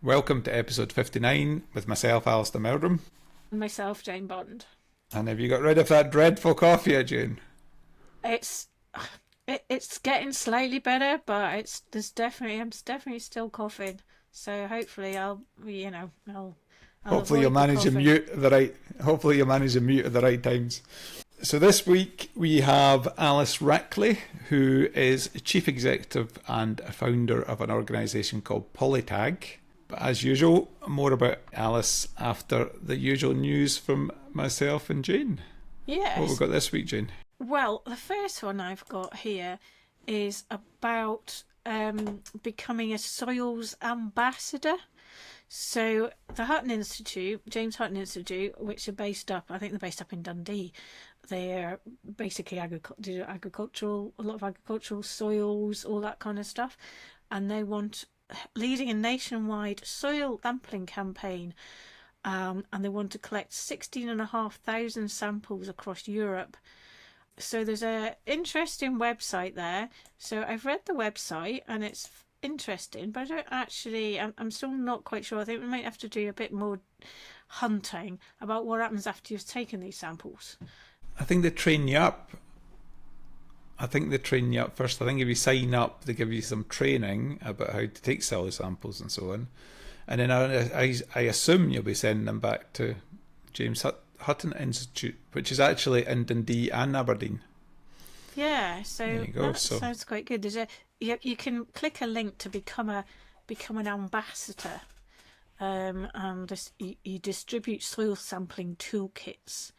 Welcome to episode 59 with myself, Alistair Meldrum. And myself, Jane Bond. And have you got rid of that dreadful cough yet, Jane? It's getting slightly better, but I'm definitely still coughing. So hopefully Hopefully you'll manage to mute at the right times. So this week we have Alice Rackley, who is chief executive and founder of an organisation called Polytag. But as usual, more about Alice after the usual news from myself and Jane. Yes. What have we got this week, Jane? Well, the first one I've got here is about becoming a soils ambassador. So the Hutton Institute, James Hutton Institute, which are based up in Dundee. They're basically a lot of agricultural soils, all that kind of stuff, and they want leading a nationwide soil sampling campaign, and they want to collect 16,500 samples across Europe. So there's a interesting website there. So I've read the website and it's interesting, but I'm still not quite sure. I think we might have to do a bit more hunting about what happens after you've taken these samples. I think they train you up. First. I think if you sign up, they give you some training about how to take soil samples and so on. And then I assume you'll be sending them back to James Hutton Institute, which is actually in Dundee and Aberdeen. Yeah, so there you go. That sounds quite good. You can click a link to become an ambassador, and you distribute soil sampling toolkits,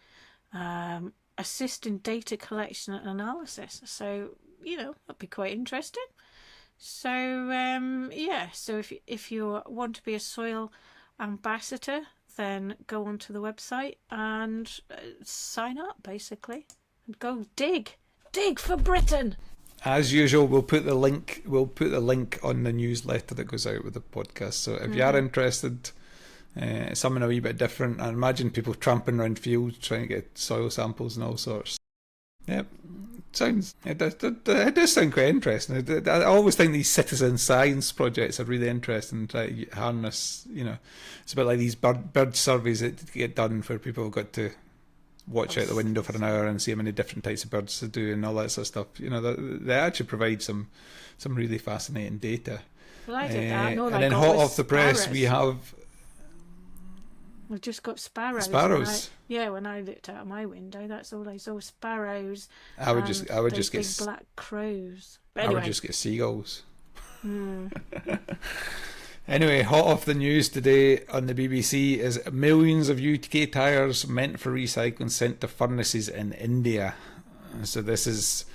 assist in data collection and analysis. So that'd be quite interesting. So so if you want to be a soil ambassador, then go onto the website and sign up, basically, and go dig for Britain. As usual, we'll put the link on the newsletter that goes out with the podcast. So if you are interested, something a wee bit different. I imagine people tramping around fields trying to get soil samples and all sorts. Yep, it does sound quite interesting. I always think these citizen science projects are really interesting. Try to harness, it's a bit like these bird surveys that get done where people have got to watch out the window for an hour and see how many different types of birds to do and all that sort of stuff. They actually provide some really fascinating data. Well, I did that. And then hot off the press, we've just got sparrows. Sparrows. When I looked out of my window, that's all I saw: sparrows. I would just get big black crows. But anyway. I would just get seagulls. Anyway, hot off the news today on the BBC is millions of UK tyres meant for recycling sent to furnaces in India. So this is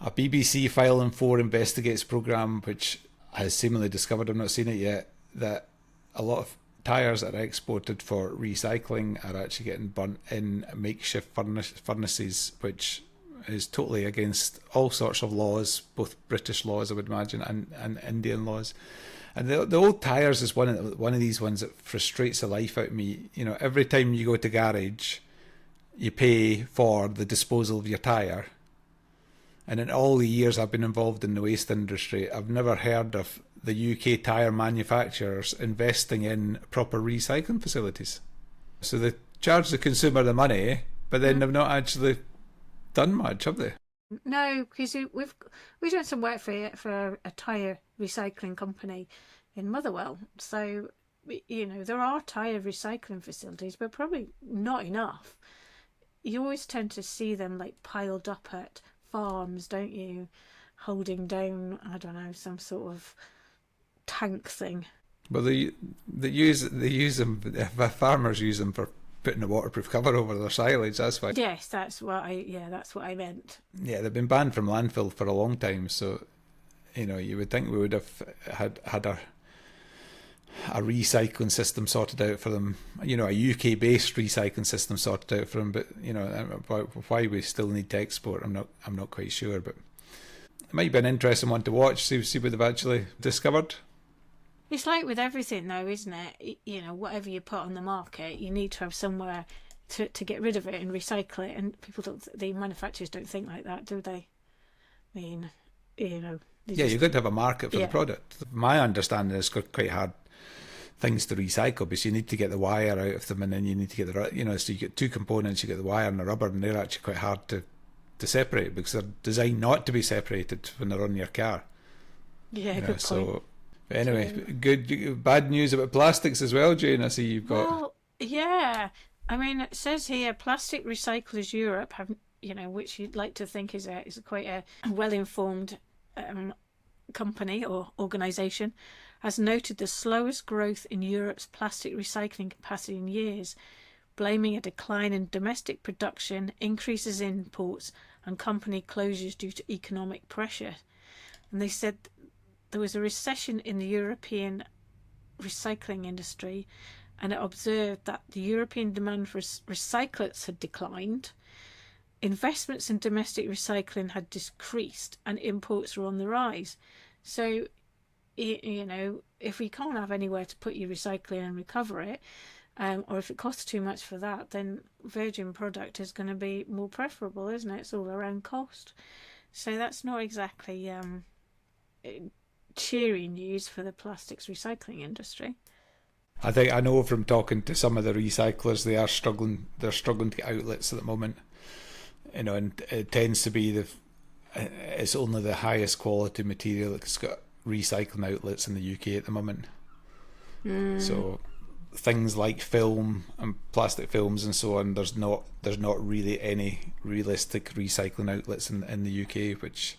a BBC File and 4 Investigates programme which has seemingly discovered, I've not seen it yet, that a lot of tyres that are exported for recycling are actually getting burnt in makeshift furnaces, which is totally against all sorts of laws, both British laws I would imagine and Indian laws. And the old tyres is one of these ones that frustrates the life out of me. Every time you go to garage, you pay for the disposal of your tyre. And in all the years I've been involved in the waste industry, I've never heard of the UK tyre manufacturers investing in proper recycling facilities. So they charge the consumer the money, but then they've not actually done much, have they? No, because we've done some work for a tyre recycling company in Motherwell. So there are tyre recycling facilities, but probably not enough. You always tend to see them like piled up at farms, don't you? Holding down, I don't know, some sort of tank thing. Well, they use them. Farmers use them for putting a waterproof cover over their silage. That's why. Yes, that's what I meant. Yeah, they've been banned from landfill for a long time. So, you would think we would have had a recycling system sorted out for them. A UK-based recycling system sorted out for them. But why we still need to export, I'm not quite sure. But it might be an interesting one to watch. See what they've actually discovered. It's like with everything, though, isn't it? Whatever you put on the market, you need to have somewhere to get rid of it and recycle it. And the manufacturers don't think like that, do they? I mean, you've got to have a market for the product. My understanding is quite hard things to recycle, because you need to get the wire out of them, and then you need to get the, so you get two components, you get the wire and the rubber, and they're actually quite hard to separate, because they're designed not to be separated when they're on your car. Yeah, good point. But anyway, bad news about plastics as well, Jane. I see you've got. Well, yeah. I mean, it says here, Plastic Recyclers Europe have, which you'd like to think is quite a well-informed company or organisation, has noted the slowest growth in Europe's plastic recycling capacity in years, blaming a decline in domestic production, increases in imports, and company closures due to economic pressure. And they said there was a recession in the European recycling industry, and it observed that the European demand for recyclates had declined, investments in domestic recycling had decreased, and imports were on the rise. So, if we can't have anywhere to put your recycling and recover it, or if it costs too much for that, then virgin product is going to be more preferable, isn't it? It's all around cost. So that's not exactly cheery news for the plastics recycling industry. I know from talking to some of the recyclers, they are struggling. They're struggling to get outlets at the moment, and it tends to be it's only the highest quality material that's got recycling outlets in the UK at the moment. So things like film and plastic films and so on, there's not really any realistic recycling outlets in the UK, which,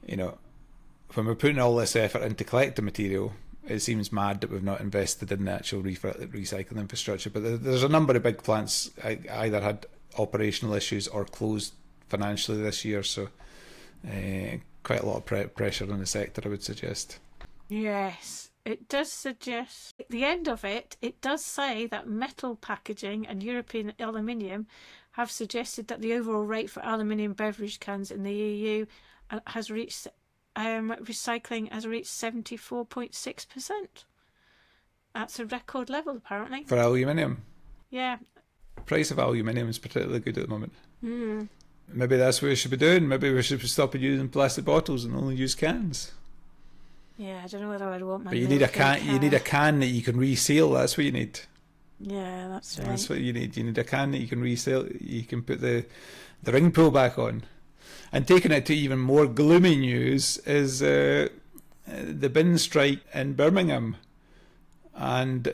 when we're putting all this effort into collecting material, it seems mad that we've not invested in the actual recycling infrastructure. But there's a number of big plants either had operational issues or closed financially this year, so quite a lot of pressure on the sector, I would suggest. Yes, it does suggest. At the end of it, it does say that metal packaging and European aluminium have suggested that the overall rate for aluminium beverage cans in the EU has reached recycling has reached 74.6%. That's a record level, apparently. For aluminium? Yeah. The price of aluminium is particularly good at the moment. Maybe that's what we should be doing. Maybe we should stop using plastic bottles and only use cans. Yeah, I don't know whether I'd want my. But you need a can. You need a can that you can reseal. That's what you need. Yeah, that's right. That's what you need. You need a can that you can reseal. You can put the ring pull back on. And taking it to even more gloomy news is the bin strike in Birmingham, and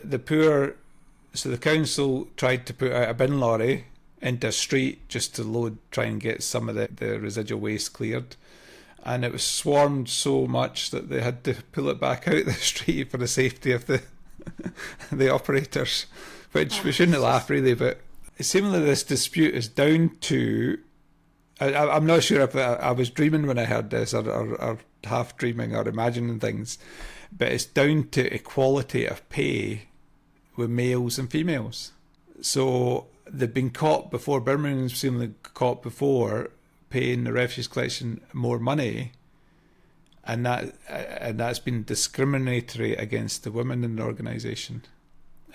so the council tried to put out a bin lorry into a street just to try and get some of the residual waste cleared, and it was swarmed so much that they had to pull it back out the street for the safety of the operators, which we shouldn't laugh really, but seemingly this dispute is down to. I'm not sure if I was dreaming when I heard this, or half dreaming or imagining things, but it's down to equality of pay with males and females. So they've been caught before, Birmingham's seemingly caught before paying the refuse collection more money, and that's been discriminatory against the women in the organisation,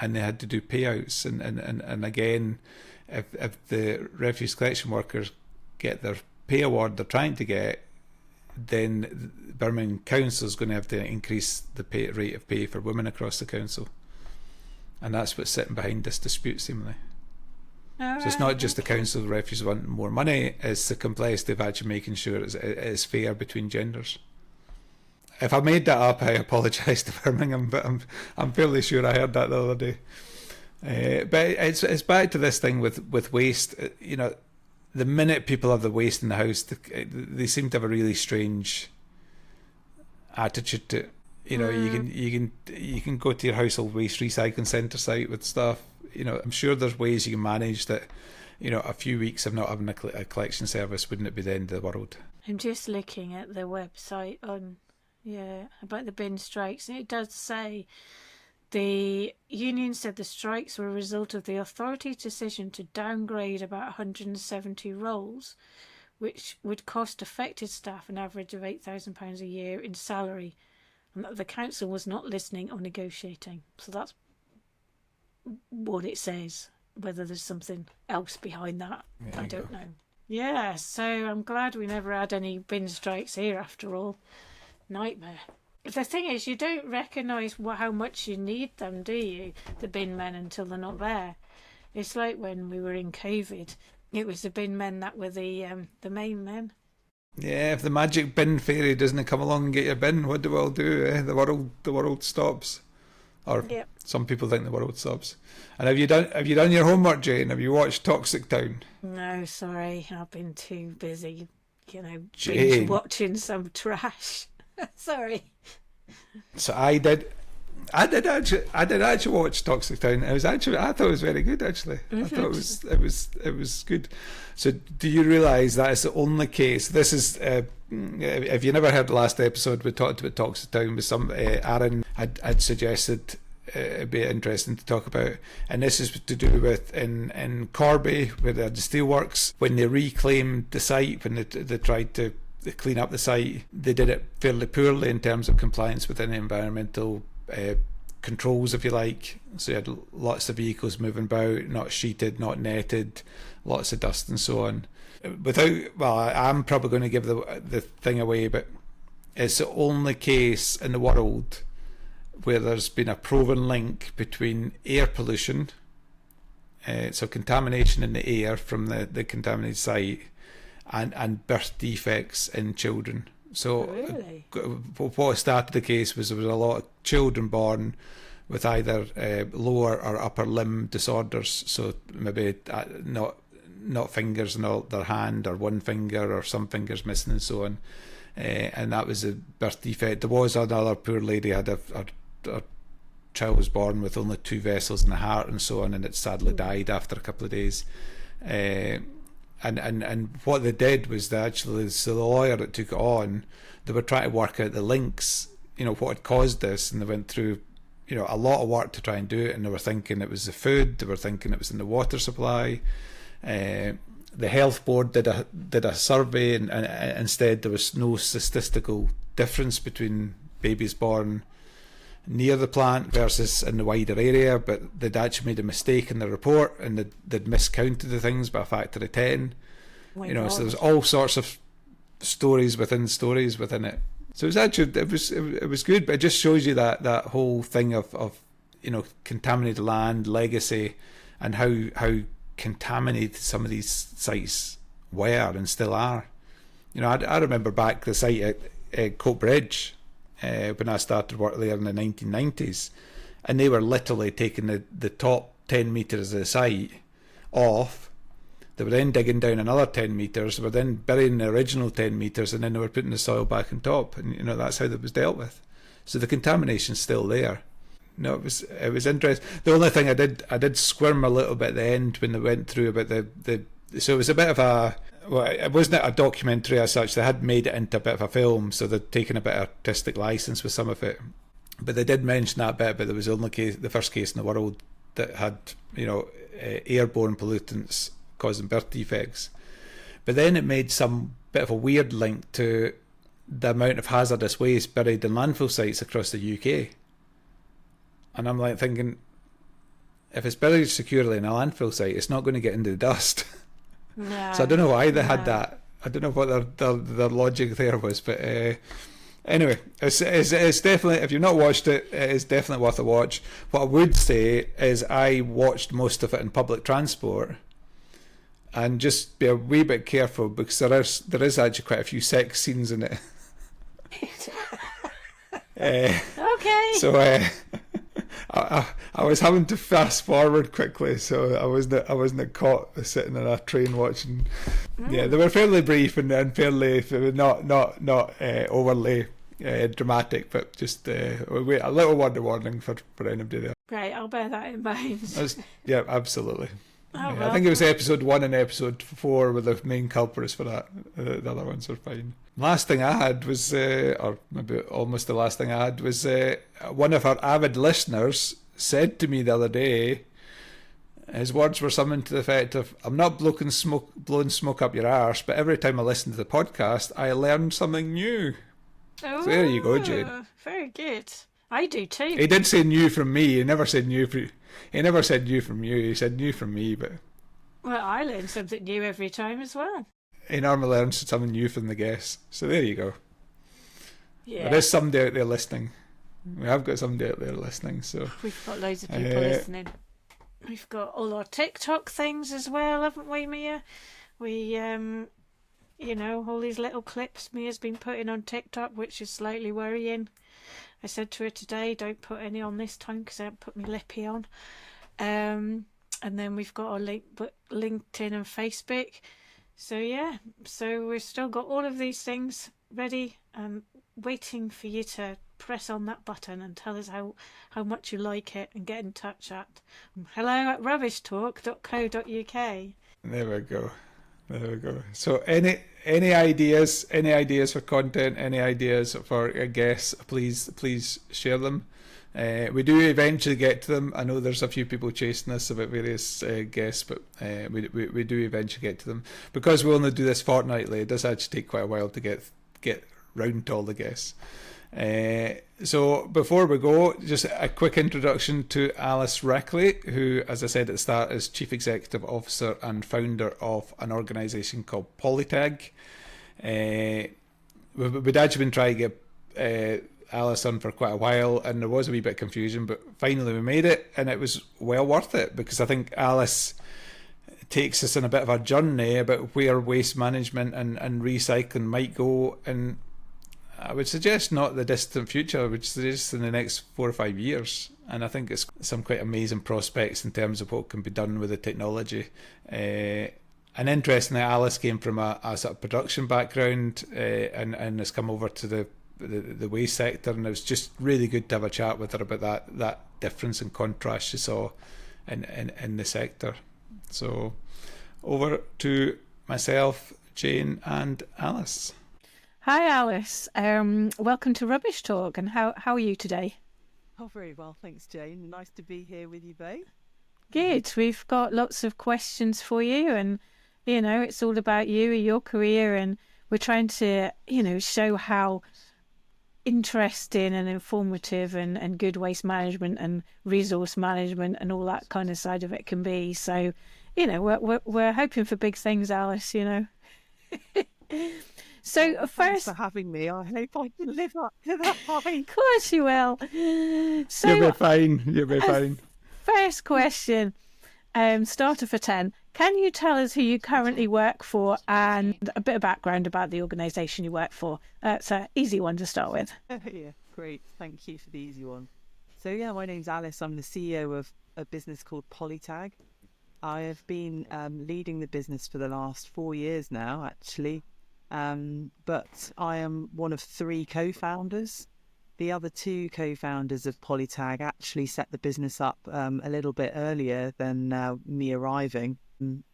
and they had to do payouts, and again, if the refuse collection workers get their pay award they're trying to get, then Birmingham Council is going to have to increase the rate of pay for women across the council, and that's what's sitting behind this dispute seemingly. So it's not just the council refuse wanting more money, it's the complexity of actually making sure it's fair between genders. If I made that up, I apologise to Birmingham, but I'm fairly sure I heard that the other day. But it's back to this thing with waste. The minute people have the waste in the house, they seem to have a really strange attitude to it. You can go to your household waste recycling centre site with stuff. I'm sure there's ways you can manage that. A few weeks of not having a collection service wouldn't it be the end of the world? I'm just looking at the website about the bin strikes, and it does say the union said the strikes were a result of the authority's decision to downgrade about 170 roles, which would cost affected staff an average of £8,000 a year in salary, and that the council was not listening or negotiating. So that's what it says. Whether there's something else behind that, I don't know. Yeah, so I'm glad we never had any bin strikes here after all. Nightmare. The thing is, you don't recognise how much you need them, do you? The bin men, until they're not there. It's like when we were in COVID. It was the bin men that were the main men. Yeah, if the magic bin fairy doesn't come along and get your bin, what do we all do? The world stops. Or Yep. some people think the world stops. And have you done your homework, Jane? Have you watched Toxic Town? No, sorry, I've been too busy, Jane. binge watching some trash. Sorry. So I did actually watch Toxic Town. I thought it was very good actually. I thought it was good. So do you realise that is the only case? This is if you never heard the last episode, we talked about Toxic Town with some Aaron had suggested it'd be interesting to talk about, and this is to do with in Corby where they had the steelworks, when they reclaimed the site, when they tried to clean up the site, they did it fairly poorly in terms of compliance with any environmental controls, if you like. So you had lots of vehicles moving about, not sheeted, not netted, lots of dust and so on. I'm probably going to give the thing away, but it's the only case in the world where there's been a proven link between air pollution, so contamination in the air from the contaminated site, and birth defects in children. So Really? what started the case was there was a lot of children born with either lower or upper limb disorders, so maybe not fingers in their hand, or one finger, or some fingers missing and so on, and that was a birth defect. There was another poor lady had a child was born with only 2 vessels in the heart and so on, and it sadly died after a couple of days. And what they did was so the lawyer that took it on, they were trying to work out the links, what had caused this, and they went through, a lot of work to try and do it, and they were thinking it was the food, they were thinking it was in the water supply. The health board did a survey, and instead there was no statistical difference between babies born near the plant versus in the wider area, but they'd actually made a mistake in the report, and they'd miscounted the things by a factor of 10. So there's all sorts of stories within it. So it was good, but it just shows you that whole thing of contaminated land, legacy, and how contaminated some of these sites were and still are. I remember back the site at Coat Bridge, when I started work there in the 1990s, and they were literally taking the top 10 metres of the site off. They were then digging down another 10 metres, they were then burying the original 10 metres, and then they were putting the soil back on top, and that's how that was dealt with. So the contamination's still there. No, it was interesting. The only thing I did squirm a little bit at the end when they went through about so it was a bit of a, well, it wasn't a documentary as such. They had made it into a bit of a film, so they'd taken a bit of artistic license with some of it. But they did mention that bit, but there was only the first case in the world that had, airborne pollutants causing birth defects. But then it made some bit of a weird link to the amount of hazardous waste buried in landfill sites across the UK. And I'm like thinking, if it's buried securely in a landfill site, it's not going to get into the dust. No. So I don't know why they had that. I don't know what their logic there was, but anyway, it's definitely, if you've not watched it, it is definitely worth a watch. What I would say is I watched most of it in public transport, and just be a wee bit careful, because there is actually quite a few sex scenes in it. Okay. So I was having to fast forward quickly, so I wasn't caught sitting in a train watching. Yeah, they were fairly brief and fairly not overly dramatic, but just a little word of warning for anybody there. Great, I'll bear that in mind. Yeah, absolutely. Oh, I think it was episode 1 and episode 4 were the main culprits for that. The other ones are fine. Last thing I had was, or maybe almost the last thing I had was, one of our avid listeners said to me the other day, his words were something to the effect of, "I'm not blowing smoke up your arse, but every time I listen to the podcast, I learn something new." Oh, So there you go, Jane. Very good. I do too. He did say new from me. He never said new from you. He said new from me, but Well, I learn something new every time as well. he normally learns something new from the guests. So there you go. Yeah. There is somebody out there listening. We have got somebody out there listening. So we've got loads of people listening. We've got all our TikTok things as well, haven't we, Mia? We, all these little clips Mia's been putting on TikTok, which is slightly worrying. I said to her today, don't put any on this time because I haven't put my lippy on. And then we've got our LinkedIn and Facebook. So yeah, so we've still got all of these things ready and waiting for you to press on that button and tell us how much you like it, and get in touch at hello@rubbishtalk.co.uk. There we go. So any ideas for content, any ideas for guests, please share them. We do eventually get to them. I know there's a few people chasing us about various guests, but we do eventually get to them. Because we only do this fortnightly, it does actually take quite a while to get round to all the guests. So before we go, just a quick introduction to Alice Rackley, who, as I said at the start, is Chief Executive Officer and founder of an organisation called Polytag. We'd actually been trying to get Alice on for quite a while, and there was a wee bit of confusion, but finally we made it, and it was well worth it, because I think Alice takes us on a bit of a journey about where waste management and recycling might go, and I would suggest not the distant future, I would suggest in the next 4 or 5 years. And I think it's some quite amazing prospects in terms of what can be done with the technology. And interestingly, Alice came from a sort of production background and has come over to the waste sector, and it was just really good to have a chat with her about that difference and contrast she saw in the sector. So over to myself, Jane and Alice. Hi Alice, welcome to Rubbish Talk, and how are you today? Oh, very well, thanks Jane. Nice to be here with you both. Good, we've got lots of questions for you, and it's all about you and your career, and we're trying to show how interesting and informative and good waste management and resource management and all that kind of side of it can be. So we're hoping for big things, Alice. So Thanks first, for having me. I hope I can live up to that hype. of course you will. So You'll be fine. First question, starter for 10. Can you tell us who you currently work for and a bit of background about the organisation you work for? It's an easy one to start with. Yeah, great. Thank you for the easy one. So yeah, my name's Alice. I'm the CEO of a business called Polytag. I have been leading the business for the last 4 years now, actually. But I am one of 3 co-founders. The other 2 co-founders of Polytag actually set the business up a little bit earlier than me arriving.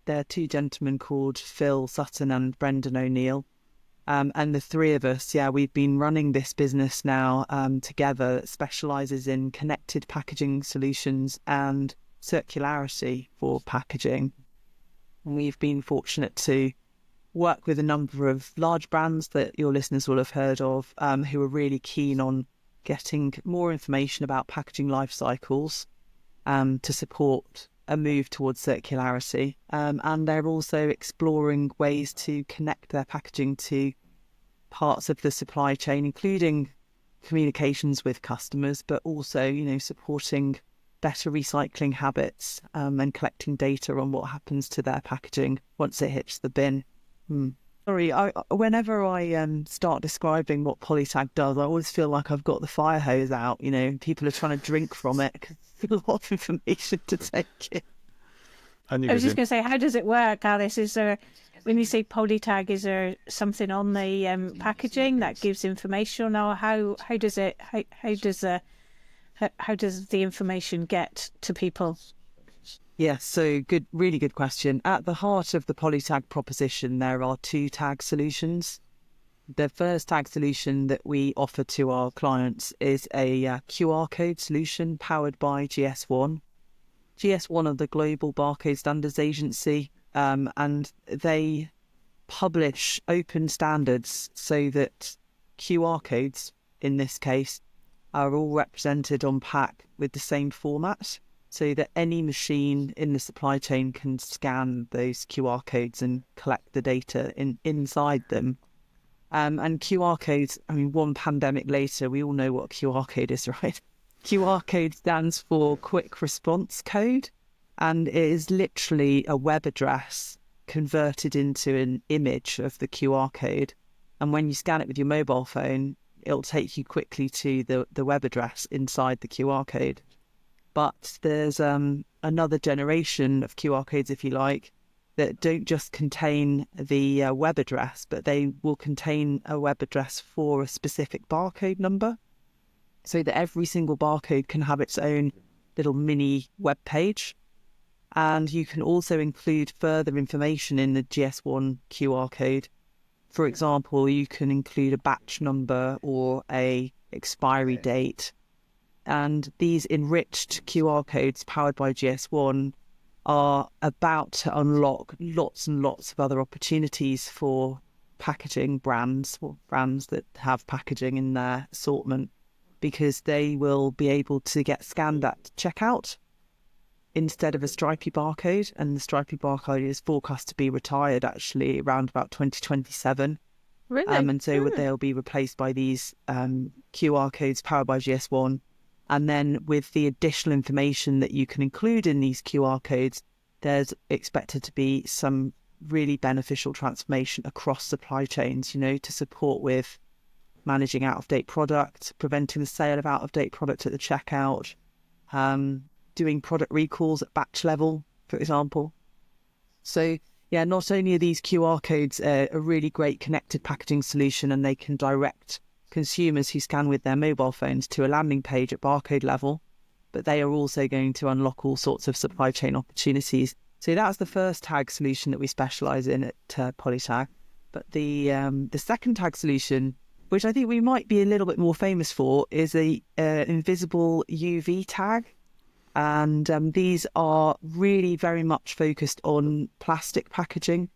They're 2 gentlemen called Phil Sutton and Brendan O'Neill. And the 3 of us, we've been running this business now together that specialises in connected packaging solutions and circularity for packaging. And we've been fortunate to work with a number of large brands that your listeners will have heard of, who are really keen on getting more information about packaging life cycles to support a move towards circularity. And they're also exploring ways to connect their packaging to parts of the supply chain, including communications with customers, but also, supporting better recycling habits and collecting data on what happens to their packaging once it hits the bin. Sorry, whenever I start describing what Polytag does, I always feel like I've got the fire hose out. People are trying to drink from it because there's a lot of information to take in. I was just going to say, how does it work, Alice? Is there, when you say Polytag, is there something on the packaging that gives information, or how does the information get to people? Yes, so really good question. At the heart of the Polytag proposition, there are 2 tag solutions. The first tag solution that we offer to our clients is a QR code solution powered by GS1. GS1 are the Global Barcode Standards Agency, and they publish open standards so that QR codes, in this case, are all represented on pack with the same format, so that any machine in the supply chain can scan those QR codes and collect the data inside them. And QR codes, I mean, one pandemic later, we all know what QR code is, right? QR code stands for Quick Response Code, and it is literally a web address converted into an image of the QR code. And when you scan it with your mobile phone, it'll take you quickly to the web address inside the QR code. But there's another generation of QR codes, if you like, that don't just contain the web address, but they will contain a web address for a specific barcode number, so that every single barcode can have its own little mini web page. And you can also include further information in the GS1 QR code. For example, you can include a batch number or a expiry date. And these enriched QR codes powered by GS1 are about to unlock lots and lots of other opportunities for packaging brands, or brands that have packaging in their assortment, because they will be able to get scanned at checkout instead of a stripy barcode. And the stripy barcode is forecast to be retired actually around about 2027. Really? And so they'll be replaced by these QR codes powered by GS1. And then with the additional information that you can include in these QR codes, there's expected to be some really beneficial transformation across supply chains, to support with managing out-of-date product, preventing the sale of out-of-date product at the checkout, doing product recalls at batch level, for example. So, yeah, not only are these QR codes a really great connected packaging solution, and they can direct consumers who scan with their mobile phones to a landing page at barcode level, but they are also going to unlock all sorts of supply chain opportunities. So that's the first tag solution that we specialise in at Polytag. But the second tag solution, which I think we might be a little bit more famous for, is a invisible UV tag. And these are really very much focused on plastic packaging,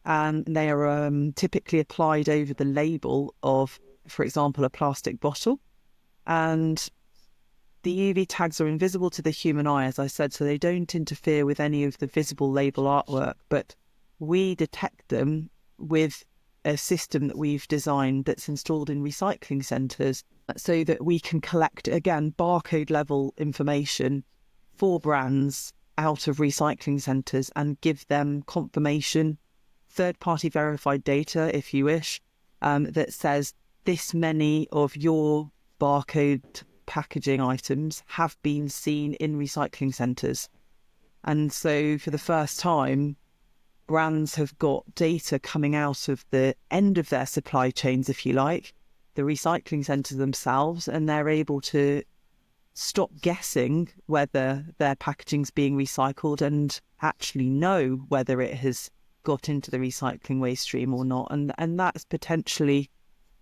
and they are typically applied over the label of, for example, a plastic bottle. And the UV tags are invisible to the human eye, as I said, so they don't interfere with any of the visible label artwork, but we detect them with a system that we've designed that's installed in recycling centres, so that we can collect, again, barcode level information for brands out of recycling centres and give them confirmation, third-party verified data, if you wish, that says this many of your barcode packaging items have been seen in recycling centres. And so for the first time, brands have got data coming out of the end of their supply chains, if you like, the recycling centres themselves, and they're able to stop guessing whether their packaging's being recycled and actually know whether it has got into the recycling waste stream or not. And that's potentially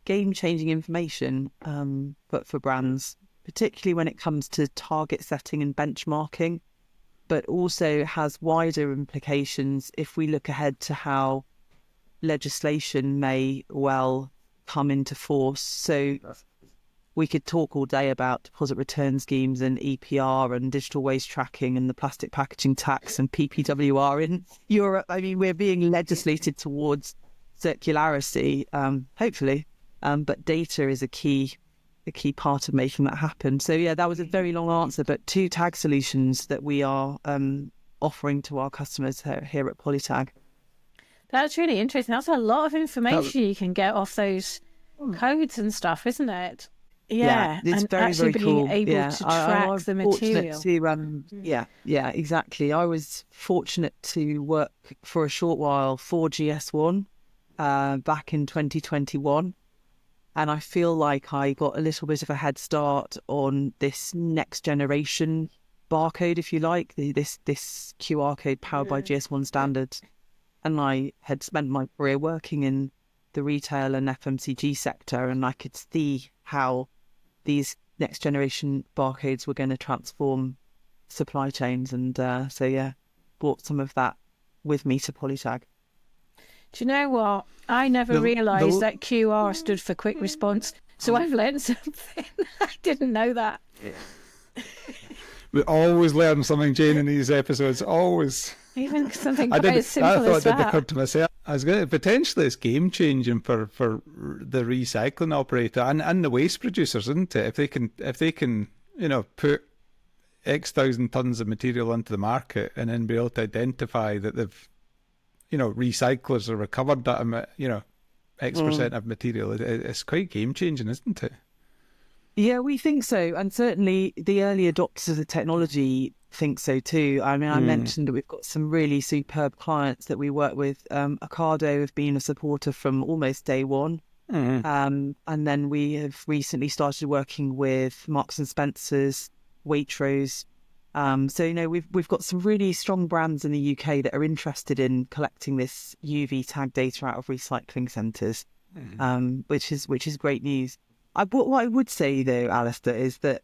game-changing information for brands, particularly when it comes to target setting and benchmarking, but also has wider implications if we look ahead to how legislation may well come into force. So we could talk all day about deposit return schemes and EPR and digital waste tracking and the plastic packaging tax and PPWR in Europe. I mean, we're being legislated towards circularity, hopefully, but data is a key part of making that happen. So yeah, that was a very long answer, but 2 tag solutions that we are offering to our customers here at Polytag. That's really interesting. That's a lot of information you can get off those codes and stuff, isn't it? Yeah, it's and very, actually very being cool. able to track the material. Yeah, exactly. I was fortunate to work for a short while for GS1 back in 2021. And I feel like I got a little bit of a head start on this next generation barcode, if you like, this QR code powered by GS1 standards. And I had spent my career working in the retail and FMCG sector, and I could see how these next generation barcodes were going to transform supply chains. And so, yeah, brought some of that with me to Polytag. Do you know what? I never realised that QR stood for quick response. So I've learned something. I didn't know that. We always learn something, Jane, in these episodes. Always. Even something quite as simple I thought as it did that. occur to myself. I was going to, potentially it's game changing for the recycling operator and the waste producers, isn't it? If they can put X thousand tons of material onto the market and then be able to identify that they've recyclers have recovered that X percent of material. It's quite game changing, isn't it? Yeah, we think so. And certainly the early adopters of the technology think so too. I mean, I mentioned that we've got some really superb clients that we work with. Ocado have been a supporter from almost day one. And then we have recently started working with Marks and Spencer's, Waitrose. So, we've got some really strong brands in the UK that are interested in collecting this UV tag data out of recycling centres, which is great news. What I would say, though, Alistair, is that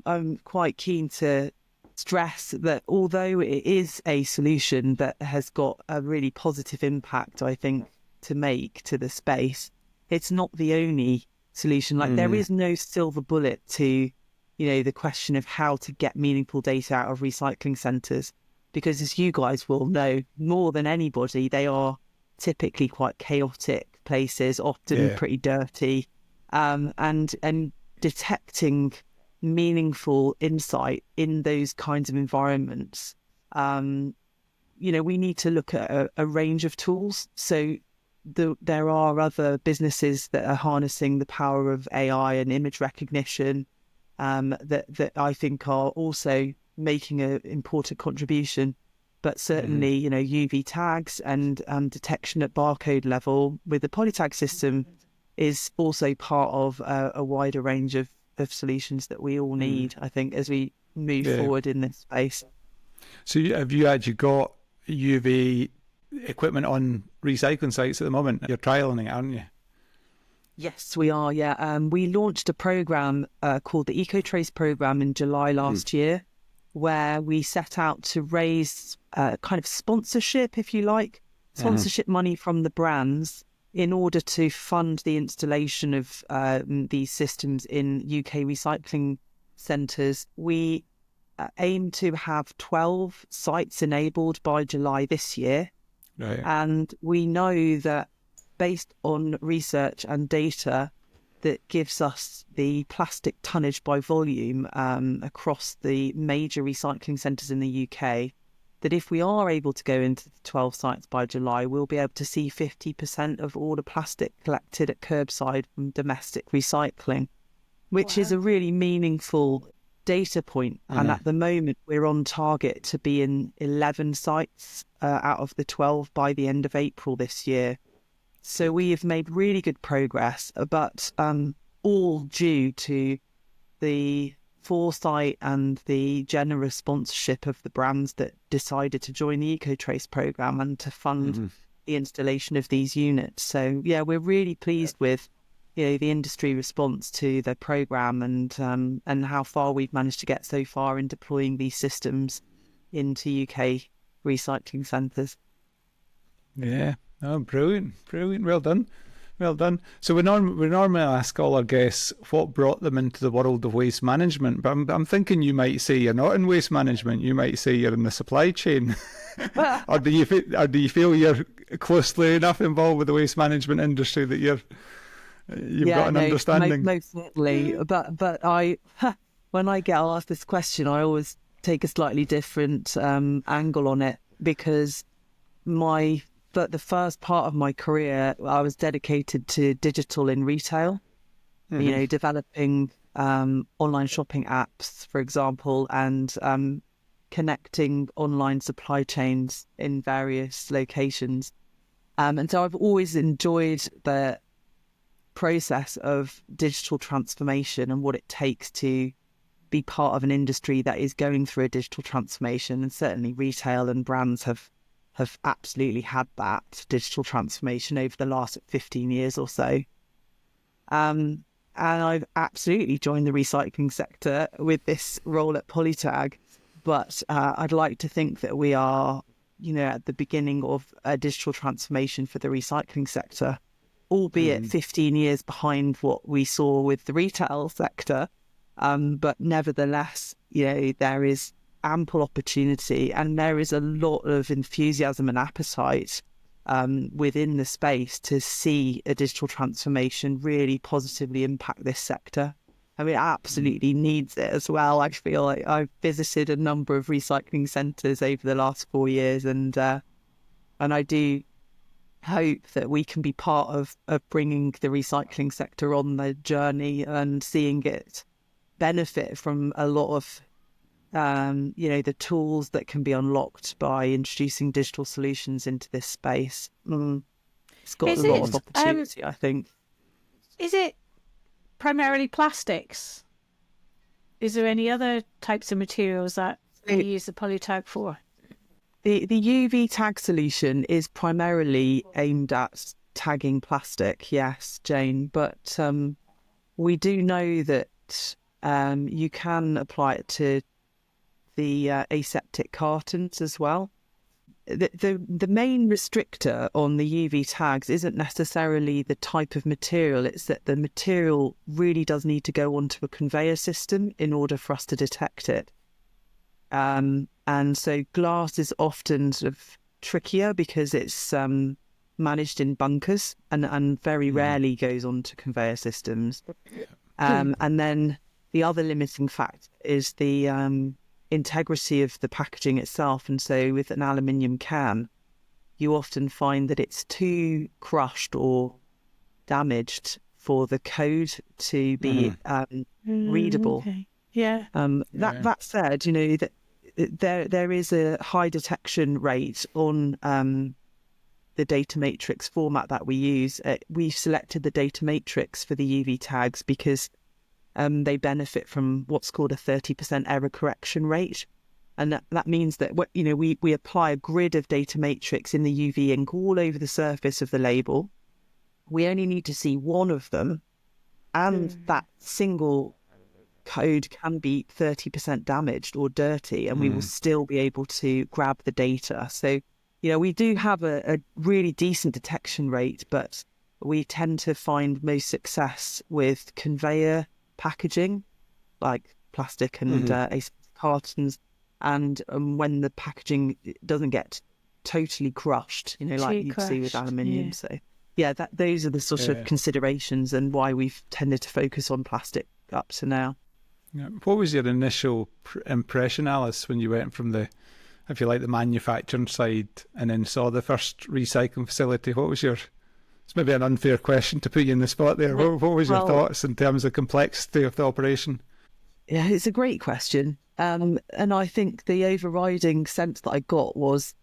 I'm quite keen to stress that although it is a solution that has got a really positive impact, I think, to make to the space, it's not the only solution. Like, there is no silver bullet to, the question of how to get meaningful data out of recycling centres, because as you guys will know more than anybody, they are typically quite chaotic places, often pretty dirty. And detecting meaningful insight in those kinds of environments, we need to look at a range of tools. So there are other businesses that are harnessing the power of AI and image recognition that I think are also making an important contribution. But certainly, UV tags and detection at barcode level with the Polytag system is also part of a wider range of solutions that we all need, I think, as we move forward in this space. So have you actually got UV equipment on recycling sites at the moment? You're trialling it, aren't you? Yes, we are, yeah. We launched a programme called the EcoTrace programme in July last year, where we set out to raise kind of sponsorship, if you like, sponsorship money from the brands in order to fund the installation of these systems in UK recycling centres. We aim to have 12 sites enabled by July this year. Right. And we know that based on research and data that gives us the plastic tonnage by volume across the major recycling centres in the UK, that if we are able to go into the 12 sites by July, we'll be able to see 50% of all the plastic collected at curbside from domestic recycling, which is a really meaningful data point. And at the moment, we're on target to be in 11 sites out of the 12 by the end of April this year. So we have made really good progress, but all due to the foresight and the generous sponsorship of the brands that decided to join the EcoTrace programme and to fund the installation of these units. So, yeah, we're really pleased with the industry response to the programme and how far we've managed to get so far in deploying these systems into UK recycling centres. Yeah. Oh, brilliant. Well done. So we normally ask all our guests what brought them into the world of waste management, but I'm thinking you might say you're not in waste management. You might say you're in the supply chain, or do you feel you're closely enough involved with the waste management industry that you've got an understanding? Most certainly. But I, when I get asked this question, I always take a slightly different angle on it, because the first part of my career, I was dedicated to digital in retail, developing online shopping apps, for example, and connecting online supply chains in various locations. And so I've always enjoyed the process of digital transformation and what it takes to be part of an industry that is going through a digital transformation. And certainly retail and brands have absolutely had that digital transformation over the last 15 years or so. And I've absolutely joined the recycling sector with this role at Polytag. But I'd like to think that we are, at the beginning of a digital transformation for the recycling sector, albeit 15 years behind what we saw with the retail sector. But nevertheless, there is ample opportunity, and there is a lot of enthusiasm and appetite within the space to see a digital transformation really positively impact this sector. I mean, it absolutely needs it as well. I feel like I've visited a number of recycling centres over the last 4 years, and I do hope that we can be part of bringing the recycling sector on the journey and seeing it benefit from a lot of the tools that can be unlocked by introducing digital solutions into this space. It's got a lot of opportunity, I think. Is it primarily plastics? Is there any other types of materials that you use the Polytag for? The UV tag solution is primarily aimed at tagging plastic, yes, Jane, but we do know that you can apply it to the aseptic cartons as well. The main restrictor on the UV tags isn't necessarily the type of material, it's that the material really does need to go onto a conveyor system in order for us to detect it. And so glass is often sort of trickier because it's managed in bunkers and very rarely goes onto conveyor systems. And then the other limiting factor is the integrity of the packaging itself. And so with an aluminium can, you often find that it's too crushed or damaged for the code to be readable. Okay. Yeah. That said, that there is a high detection rate on the data matrix format that we use. We've selected the data matrix for the UV tags because they benefit from what's called a 30% error correction rate. And that means that we apply a grid of data matrix in the UV ink all over the surface of the label. We only need to see one of them, and that single code can be 30% damaged or dirty, and we will still be able to grab the data. So, we do have a really decent detection rate, but we tend to find most success with conveyor packaging, like plastic and cartons, and when the packaging doesn't get totally crushed, like you'd see with aluminium. So those are the sort of considerations and why we've tended to focus on plastic up to now. Yeah. What was your initial impression, Alice, when you went from the manufacturing side and then saw the first recycling facility? What was your... It's maybe an unfair question to put you in the spot there. What was your thoughts in terms of complexity of the operation? Yeah, it's a great question. And I think the overriding sense that I got was,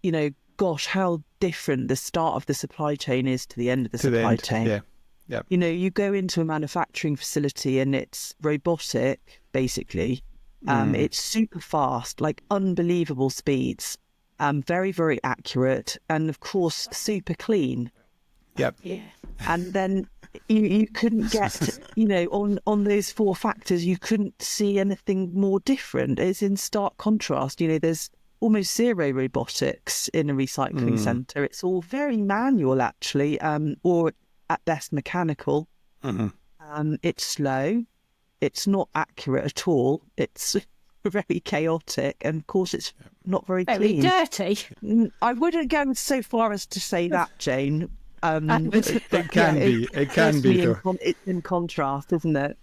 gosh, how different the start of the supply chain is to the end of the supply chain. Yeah. Yeah. You go into a manufacturing facility and it's robotic, basically. It's super fast, like unbelievable speeds, very, very accurate, and of course, super clean. Yep. Yeah. And then you couldn't get, on those four factors, you couldn't see anything more different. It's in stark contrast. There's almost zero robotics in a recycling centre. It's all very manual, actually, or at best mechanical. It's slow. It's not accurate at all. It's very chaotic, and of course it's not very clean. Very dirty. I wouldn't go so far as to say that, Jane. It can be though. It's in contrast, isn't it?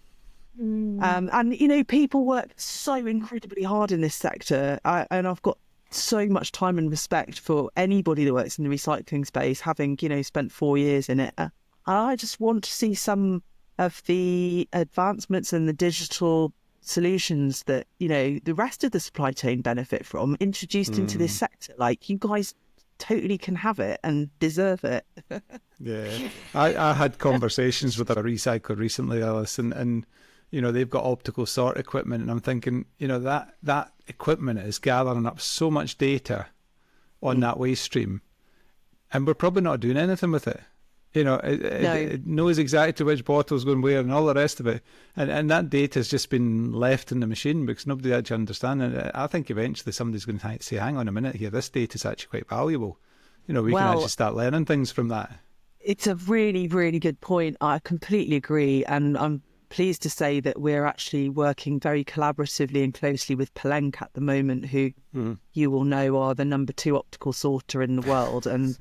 And people work so incredibly hard in this sector, and I've got so much time and respect for anybody that works in the recycling space, having spent 4 years in it. And I just want to see some of the advancements and the digital solutions that the rest of the supply chain benefit from introduced into this sector. Like, you guys totally can have it and deserve it. Yeah, I had conversations with a recycler recently, Alice, and they've got optical sort equipment, and I'm thinking, that equipment is gathering up so much data on that waste stream, and we're probably not doing anything with it. It knows exactly which bottle's going where and all the rest of it, and that data has just been left in the machine because nobody actually understands it. I think eventually somebody's going to say, hang on a minute here, this data's actually quite valuable. We can actually start learning things from that. It's a really, really good point. I completely agree, and I'm pleased to say that we're actually working very collaboratively and closely with Polytag at the moment, who you will know are the number 2 optical sorter in the world. And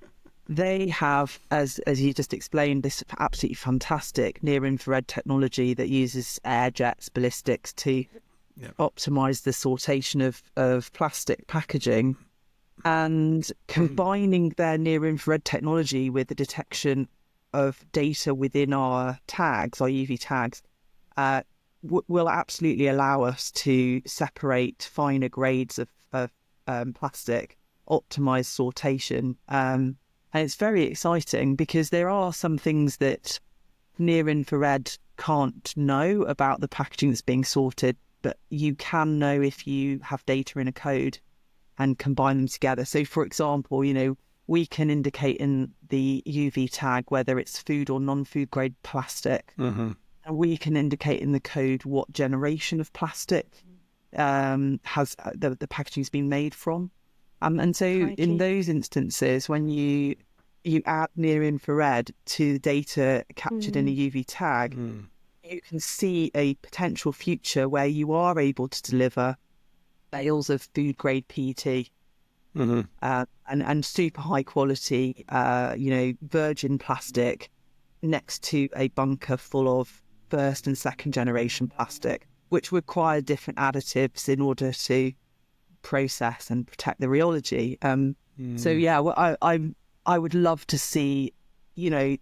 they have, as you just explained, this absolutely fantastic near-infrared technology that uses air jets, ballistics to optimize the sortation of plastic packaging. And combining their near-infrared technology with the detection of data within our tags, our UV tags, will absolutely allow us to separate finer grades of plastic, optimize sortation. And it's very exciting because there are some things that near-infrared can't know about the packaging that's being sorted, but you can know if you have data in a code and combine them together. So, for example, we can indicate in the UV tag whether it's food or non-food grade plastic. And we can indicate in the code what generation of plastic has the packaging's been made from. And so in those instances, when you add near infrared to the data captured in a UV tag, you can see a potential future where you are able to deliver bales of food grade PET and super high quality, virgin plastic next to a bunker full of first and second generation plastic, which require different additives in order to process and protect the rheology. So yeah, I would love to see, the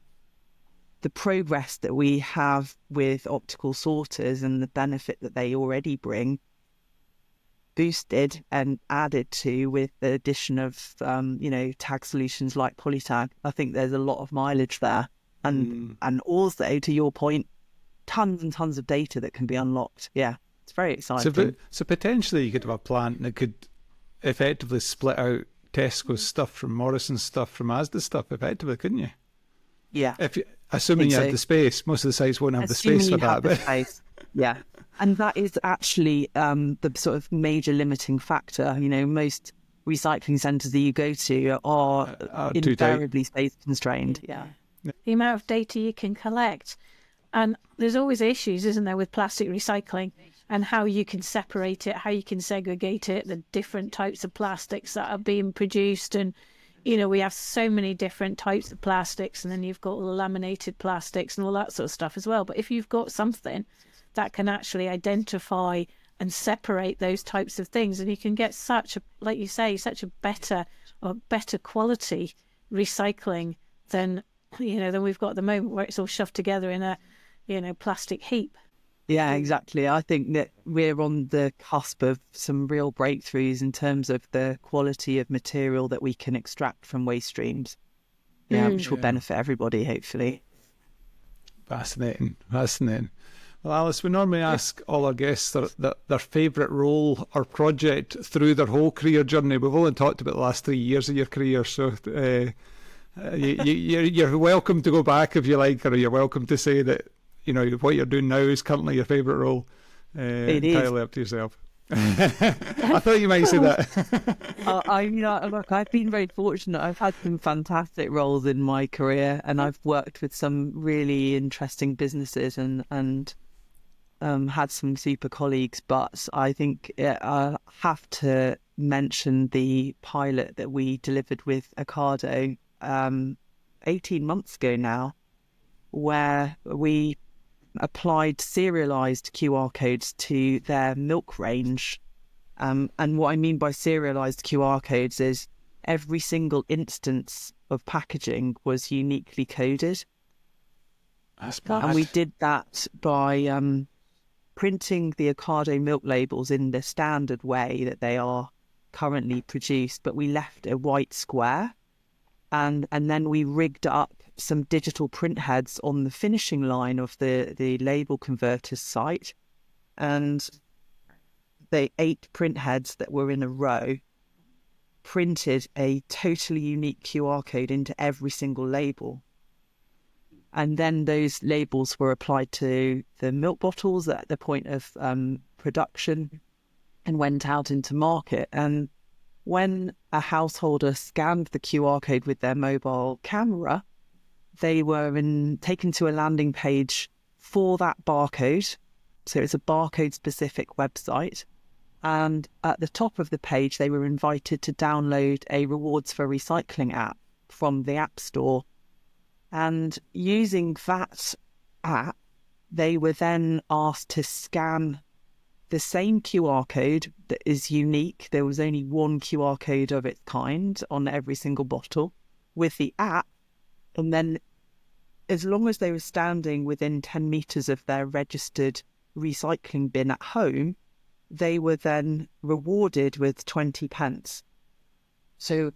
progress that we have with optical sorters and the benefit that they already bring boosted and added to with the addition of, tag solutions like Polytag. I think there's a lot of mileage there. And also, to your point, tons and tons of data that can be unlocked. Yeah, it's very exciting. So potentially you could have a plant that could effectively split out Tesco's stuff from Morrison's stuff from Asda's stuff effectively, couldn't you? Yeah. Assuming you have the space. Most of the sites won't have the space for that. But yeah. And that is actually the sort of major limiting factor. Most recycling centres that you go to are invariably space constrained. Yeah. The amount of data you can collect. And there's always issues, isn't there, with plastic recycling and how you can separate it, how you can segregate it, the different types of plastics that are being produced. And, we have so many different types of plastics, and then you've got all the laminated plastics and all that sort of stuff as well. But if you've got something that can actually identify and separate those types of things, and you can get such a better quality recycling than we've got at the moment, where it's all shoved together in a plastic heap. Yeah, exactly. I think that we're on the cusp of some real breakthroughs in terms of the quality of material that we can extract from waste streams. Yeah, which will benefit everybody, hopefully. Fascinating. Well, Alice, we normally ask all our guests their favourite role or project through their whole career journey. We've only talked about the last 3 years of your career, so you're welcome to go back if you like, or you're welcome to say that what you're doing now is currently your favourite role. Entirely up to yourself. I thought you might say that. Look, I've been very fortunate. I've had some fantastic roles in my career, and I've worked with some really interesting businesses and had some super colleagues. But I think I have to mention the pilot that we delivered with Ocado 18 months ago now, where we applied serialized QR codes to their milk range. And what I mean by serialized QR codes is every single instance of packaging was uniquely coded. That's bad. And we did that by printing the Ocado milk labels in the standard way that they are currently produced, but we left a white square, and then we rigged up some digital print heads on the finishing line of the label converter's site, and the 8 print heads that were in a row printed a totally unique QR code into every single label. And then those labels were applied to the milk bottles at the point of production and went out into market. And when a householder scanned the QR code with their mobile camera, they were taken to a landing page for that barcode. So it's a barcode-specific website. And at the top of the page, they were invited to download a Rewards for Recycling app from the App Store. And using that app, they were then asked to scan the same QR code that is unique. There was only one QR code of its kind on every single bottle with the app. And then as long as they were standing within 10 metres of their registered recycling bin at home, they were then rewarded with 20 pence. So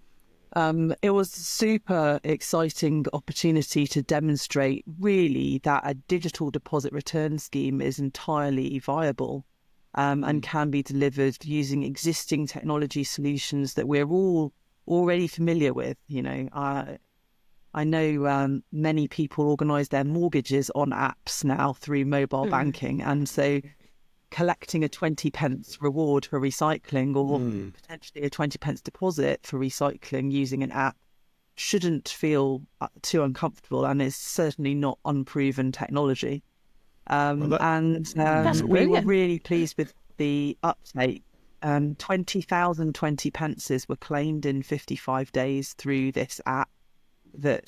it was a super exciting opportunity to demonstrate really that a digital deposit return scheme is entirely viable and can be delivered using existing technology solutions that we're all already familiar with. You know, I know many people organise their mortgages on apps now through mobile banking, and so collecting a 20 pence reward for recycling or potentially a 20 pence deposit for recycling using an app shouldn't feel too uncomfortable, and is certainly not unproven technology. That's We were brilliant. really pleased with the uptake. 20,000 20 pences were claimed in 55 days through this app that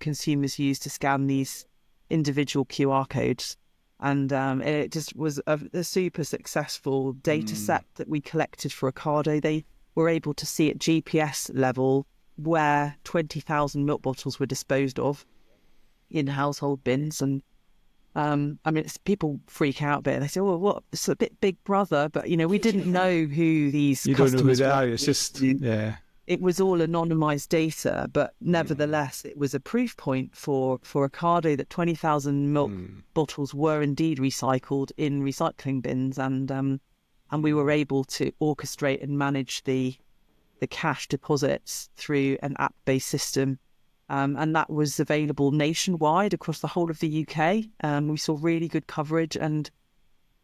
consumers use to scan these individual QR codes. And it just was a super successful data set that we collected for Ocado. They were able to see at GPS level where 20,000 milk bottles were disposed of in household bins. And I mean, people freak out a bit. They say, "Oh, what? It's a bit Big Brother," but you know, we didn't know who these You don't know who customers they were. are. It's just, yeah. It was all anonymised data, but nevertheless, it was a proof point for Ocado that 20,000 milk bottles were indeed recycled in recycling bins, and we were able to orchestrate and manage the cash deposits through an app-based system, and that was available nationwide across the whole of the UK. We saw really good coverage, and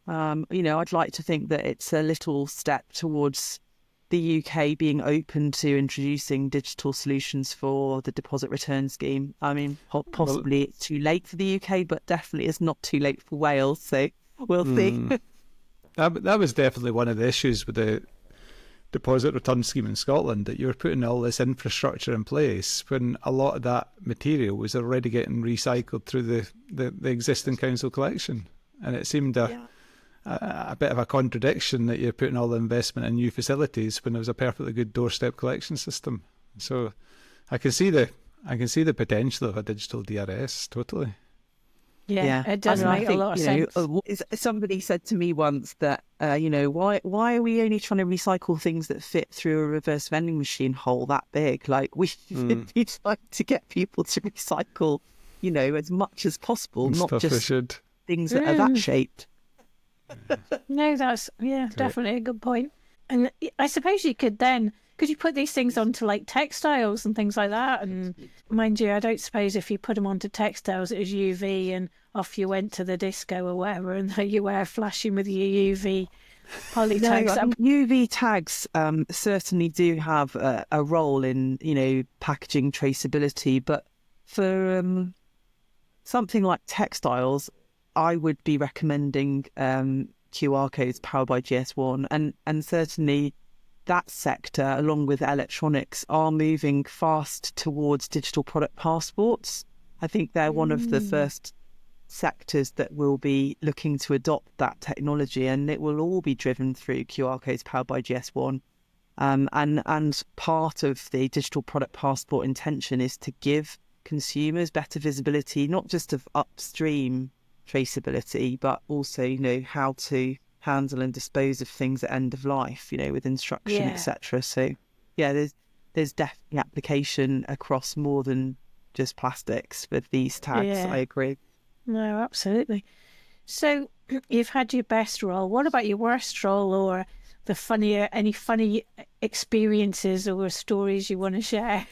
you know, I'd like to think that it's a little step towards the UK being open to introducing digital solutions for the deposit return scheme. I mean, possibly it's too late for the UK, but definitely it's not too late for Wales. So we'll see. That was definitely one of the issues with the deposit return scheme in Scotland, that you were putting all this infrastructure in place when a lot of that material was already getting recycled through the existing council collection. And it seemed a bit of a contradiction that you're putting all the investment in new facilities when there was a perfectly good doorstep collection system. So I can see the potential of a digital DRS totally. Yeah, it does I mean, make a lot of sense. Somebody said to me once that, you know, why are we only trying to recycle things that fit through a reverse vending machine hole that big? Like, we'd like to get people to recycle, you know, as much as possible, not just things that are that shaped. No, that's definitely a good point. And I suppose you could put these things onto like textiles and things like that? And mind you, I don't suppose if you put them onto textiles, it was UV and off you went to the disco or whatever, and there you were flashing with your UV polytags. No, UV tags certainly do have a role in, you know, packaging traceability, but for something like textiles, I would be recommending QR codes powered by GS1, and certainly that sector, along with electronics, are moving fast towards digital product passports. I think they're one of the first sectors that will be looking to adopt that technology, and it will all be driven through QR codes powered by GS1. And part of the digital product passport intention is to give consumers better visibility, not just of upstream traceability, but also, you know, how to handle and dispose of things at end of life, you know, with instruction, etc. So yeah, there's definitely application across more than just plastics with these tags. I agree. No, absolutely. So you've had your best role. What about your worst role, or any funny experiences or stories you want to share?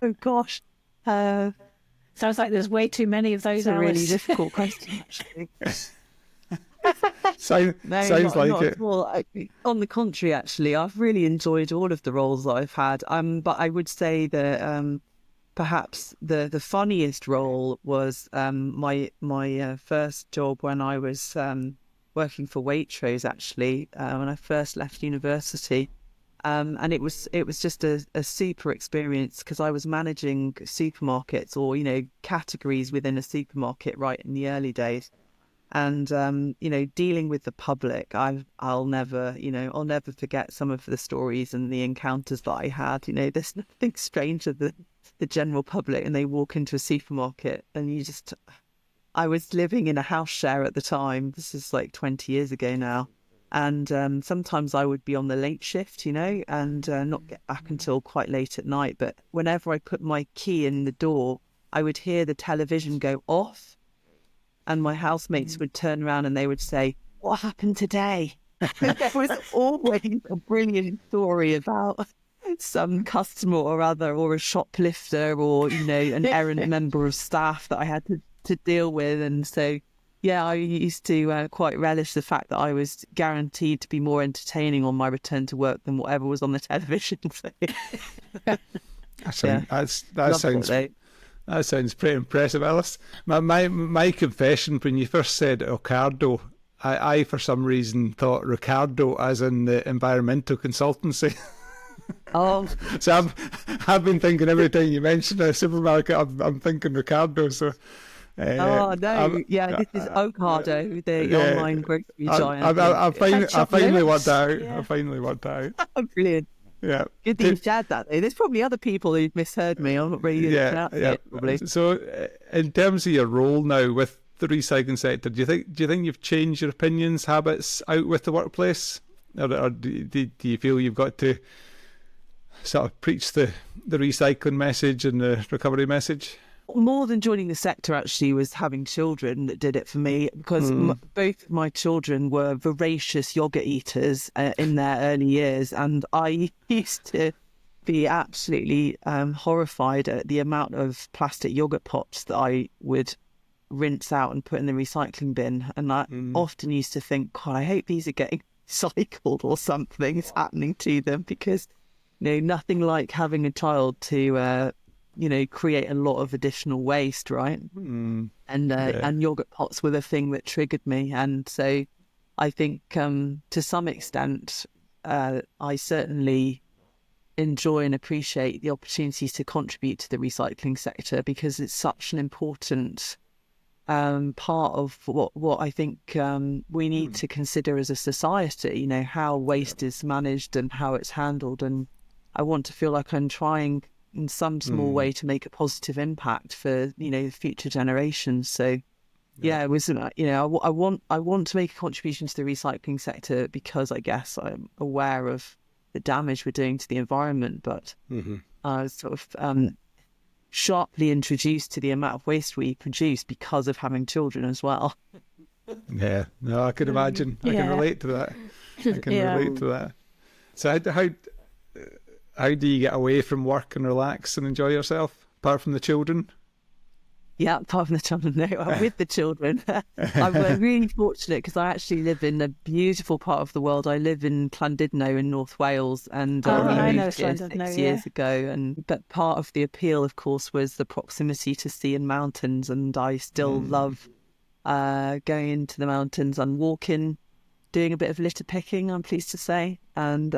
Oh gosh. Sounds like there's way too many of those. It's a really difficult question, actually. Sounds not like it. Well, on the contrary, actually, I've really enjoyed all of the roles that I've had. But I would say that perhaps the funniest role was my first job when I was working for Waitrose, actually, when I first left university. And it was just a super experience because I was managing supermarkets or, categories within a supermarket right in the early days. And, dealing with the public, I'll never forget some of the stories and the encounters that I had. There's nothing strange of the general public, and they walk into a supermarket and I was living in a house share at the time. This is like 20 years ago now. And sometimes I would be on the late shift, and not get back until quite late at night. But whenever I put my key in the door, I would hear the television go off, and my housemates would turn around and they would say, "What happened today?" There was always a brilliant story about some customer or other, or a shoplifter, or an errant member of staff that I had to deal with. And so, yeah, I used to quite relish the fact that I was guaranteed to be more entertaining on my return to work than whatever was on the television. So, that sounds pretty impressive, Alice. My confession, when you first said Ricardo, I for some reason thought Ricardo as in the environmental consultancy. Oh, so I've been thinking every time you mention a supermarket, I'm thinking Ricardo. So. Oh no! This is Ocado, the online grocery giant. I finally worked that out. Yeah. I finally worked that out. Oh, brilliant! Yeah, good that you shared that. There's probably other people who've misheard me. I'm not really good at it, probably. So, in terms of your role now with the recycling sector, do you think you've changed your opinions, habits out with the workplace, or do you feel you've got to sort of preach the recycling message and the recovery message? More than joining the sector, actually, was having children that did it for me, because both of my children were voracious yogurt eaters in their early years, and I used to be absolutely horrified at the amount of plastic yogurt pots that I would rinse out and put in the recycling bin. And I often used to think, God, I hope these are getting recycled or something's happening to them, because nothing like having a child to create a lot of additional waste, right? And yogurt pots were the thing that triggered me. And so I think to some extent, I certainly enjoy and appreciate the opportunities to contribute to the recycling sector, because it's such an important part of what I think we need to consider as a society, how waste is managed and how it's handled. And I want to feel like I'm trying in some small way to make a positive impact for future generations. So it was I want to make a contribution to the recycling sector, because I guess I'm aware of the damage we're doing to the environment, but I was sort of sharply introduced to the amount of waste we produce because of having children as well. Yeah, no, I can imagine. I can relate to that. Relate to that. So how do you get away from work and relax and enjoy yourself, apart from the children? Yeah, apart from the children, no, I'm with the children. I'm really fortunate because I actually live in a beautiful part of the world. I live in Llandudno in North Wales, and I know moved here 6 years ago. But part of the appeal, of course, was the proximity to sea and mountains, and I still love going into the mountains and walking, doing a bit of litter picking, I'm pleased to say, and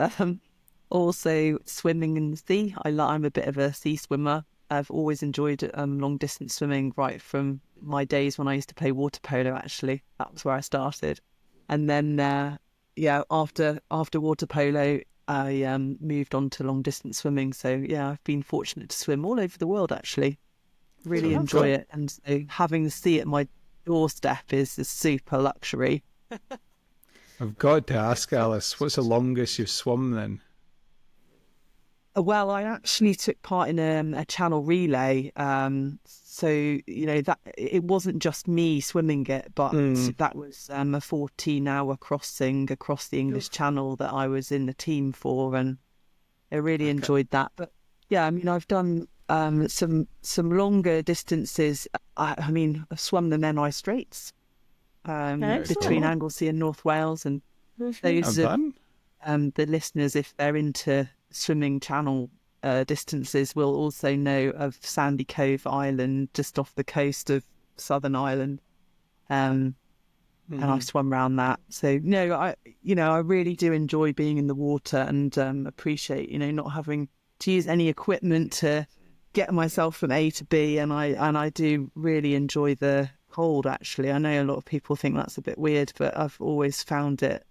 also swimming in the sea. I'm a bit of a sea swimmer. I've always enjoyed long distance swimming right from my days when I used to play water polo. Actually, that was where I started, and then after water polo, I moved on to long distance swimming. So I've been fortunate to swim all over the world. Actually, really enjoy it, and so having the sea at my doorstep is a super luxury. I've got to ask, Alice, what's the longest you've swum then? Well, I actually took part in a channel relay, so that it wasn't just me swimming it, but that was a 14-hour crossing across the English Channel that I was in the team for, and I really enjoyed that. But I've done some longer distances. I've swum the Menai Straits between Anglesey and North Wales, and those the listeners, if they're into swimming channel distances will also know of Sandy Cove Island, just off the coast of Southern Ireland. And I've swum around that. So no, I really do enjoy being in the water, and appreciate, not having to use any equipment to get myself from A to B. And I do really enjoy the cold, actually. I know a lot of people think that's a bit weird, but I've always found it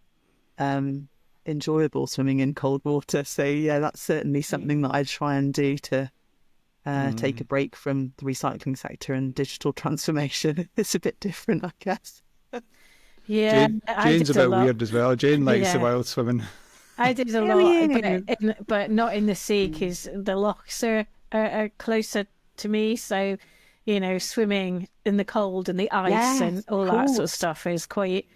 enjoyable swimming in cold water. So yeah, that's certainly something that I try and do to take a break from the recycling sector and digital transformation. It's a bit different, I guess. Yeah, Jane's a bit weird as well. Jane likes the wild swimming. I did a lot, but not in the sea, because the lochs are closer to me. So, swimming in the cold and the ice and all that sort of stuff is quite.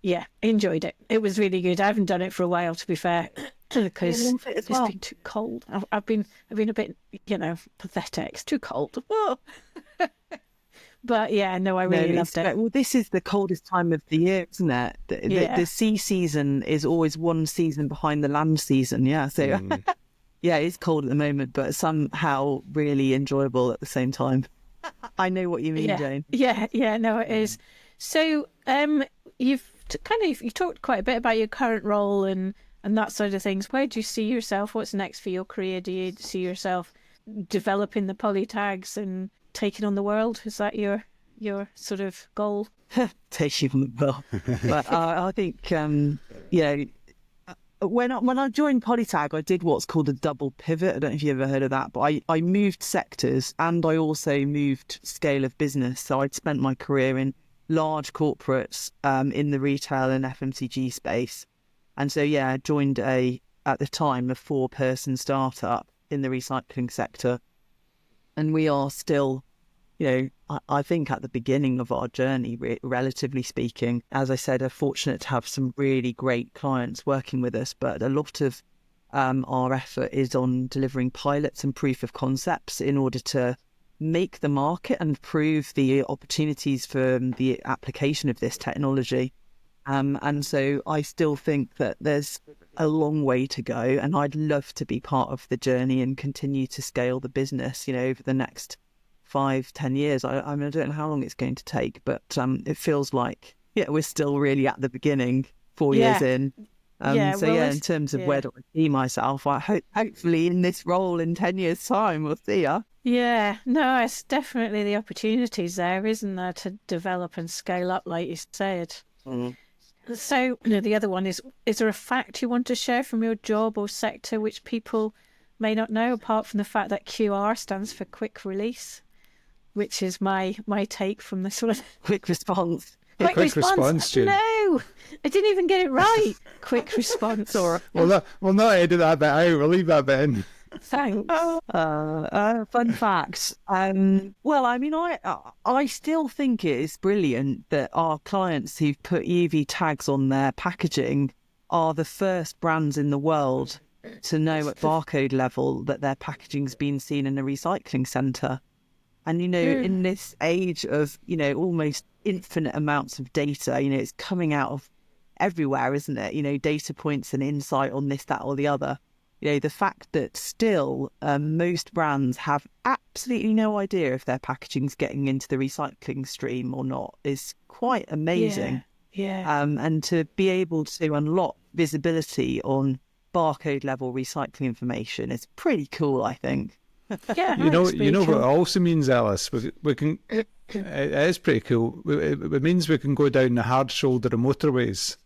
Yeah, enjoyed it. It was really good. I haven't done it for a while, to be fair, because it's been too cold. I've been a bit, pathetic. It's too cold. But yeah, no, I really loved it. Well, this is the coldest time of the year, isn't it? The sea season is always one season behind the land season. Yeah, so yeah, it's cold at the moment, but somehow really enjoyable at the same time. I know what you mean, Jane. Yeah, no, it is. So, you talked quite a bit about your current role and that side of things. Where do you see yourself? What's next for your career? Do you see yourself developing the Polytags and taking on the world? Is that your sort of goal? Taking on the world. But I think, when I joined Polytag, I did what's called a double pivot. I don't know if you've ever heard of that, but I moved sectors, and I also moved scale of business. So I'd spent my career in large corporates in the retail and FMCG space. And so, I joined at the time, a 4-person startup in the recycling sector. And we are still, I think at the beginning of our journey, relatively speaking. As I said, are fortunate to have some really great clients working with us, but a lot of our effort is on delivering pilots and proof of concepts in order to make the market and prove the opportunities for the application of this technology. And so I still think that there's a long way to go, and I'd love to be part of the journey and continue to scale the business, over the next 5-10 years. I mean, I don't know how long it's going to take, but it feels like, we're still really at the beginning, 4 years in. In terms of where do I see myself, I hopefully in this role in 10 years' time, we'll see ya. Yeah, no, it's definitely the opportunities there, isn't there, to develop and scale up, like you said. So, the other one is there a fact you want to share from your job or sector which people may not know, apart from the fact that QR stands for quick release, which is my take from the sort of... Quick response. Quick response, Jane. No, I didn't even get it right. Quick response. We'll not edit that bit out. We'll leave that bit in. Thanks. Fun facts. Well, I mean, I still think it is brilliant that our clients who've put EV tags on their packaging are the first brands in the world to know at barcode level that their packaging's been seen in a recycling centre. And, in this age of, almost infinite amounts of data, it's coming out of everywhere, isn't it? Data points and insight on this, that or the other. The fact that still most brands have absolutely no idea if their packaging's getting into the recycling stream or not is quite amazing. Yeah. And to be able to unlock visibility on barcode level recycling information is pretty cool, I think. Yeah, you know what it also means, Alice. We can. It is pretty cool. It means we can go down the hard shoulder of motorways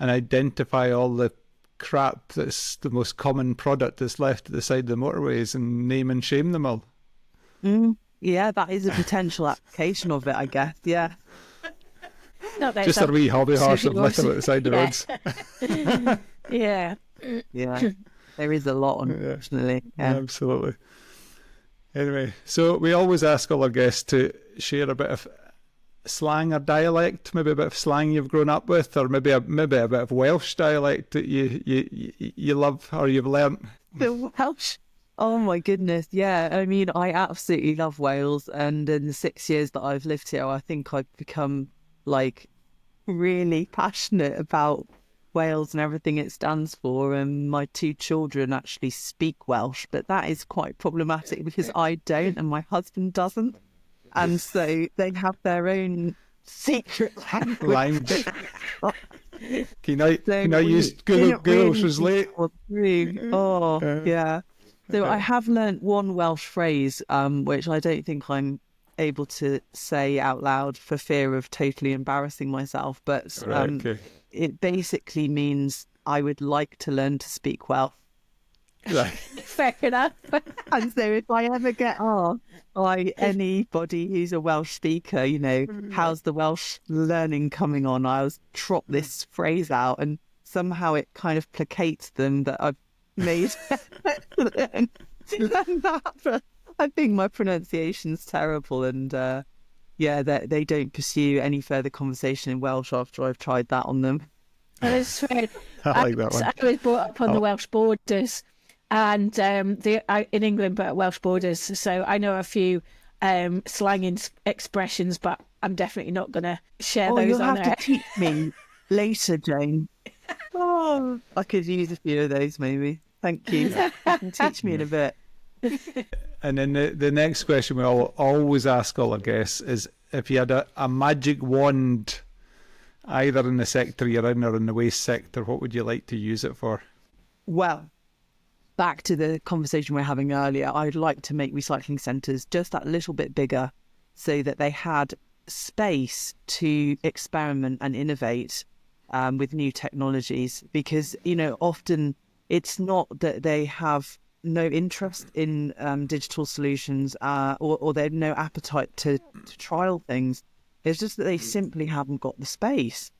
and identify all the crap that's the most common product that's left at the side of the motorways and name and shame them all. Yeah, that is a potential application of it, I guess. Yeah. Just a wee hobby horse of litter at the side of the roads. Yeah. Yeah. There is a lot, unfortunately. Yeah. Absolutely. Anyway, so we always ask all our guests to share a bit of slang or dialect, maybe a bit of slang you've grown up with, or maybe a bit of Welsh dialect that you love or you've learnt. The Welsh? Oh my goodness, yeah. I mean, I absolutely love Wales, and in the 6 years that I've lived here, I think I've become really passionate about Wales and everything it stands for, and my 2 children actually speak Welsh, but that is quite problematic because I don't and my husband doesn't, and so they have their own secret language. Can I use Google Translate? Oh, yeah. So I have learnt one Welsh phrase, which I don't think I'm able to say out loud for fear of totally embarrassing myself. But it basically means I would like to learn to speak Welsh. Fair enough. And so if I ever get asked by anybody who's a Welsh speaker, you know, how's the Welsh learning coming on, I'll trot this phrase out, and somehow it kind of placates them that I've made learn that. But I think my pronunciation's terrible, and they don't pursue any further conversation in Welsh after I've tried that on them. That is fair. I like that one. I was brought up on the Welsh borders, and in England, but Welsh borders. So I know a few slang expressions, but I'm definitely not going to share those you'll on have air. to teach me later, Jane. Oh, I could use a few of those, maybe. Thank you. Teach me in a bit. And then the next question we always ask all our guests is, if you had a magic wand, either in the sector you're in or in the waste sector, what would you like to use it for? Well, back to the conversation we were having earlier, I'd like to make recycling centres just that little bit bigger so that they had space to experiment and innovate with new technologies, because, you know, often it's not that they have no interest in digital solutions or they have no appetite to trial things. It's just that they simply haven't got the space.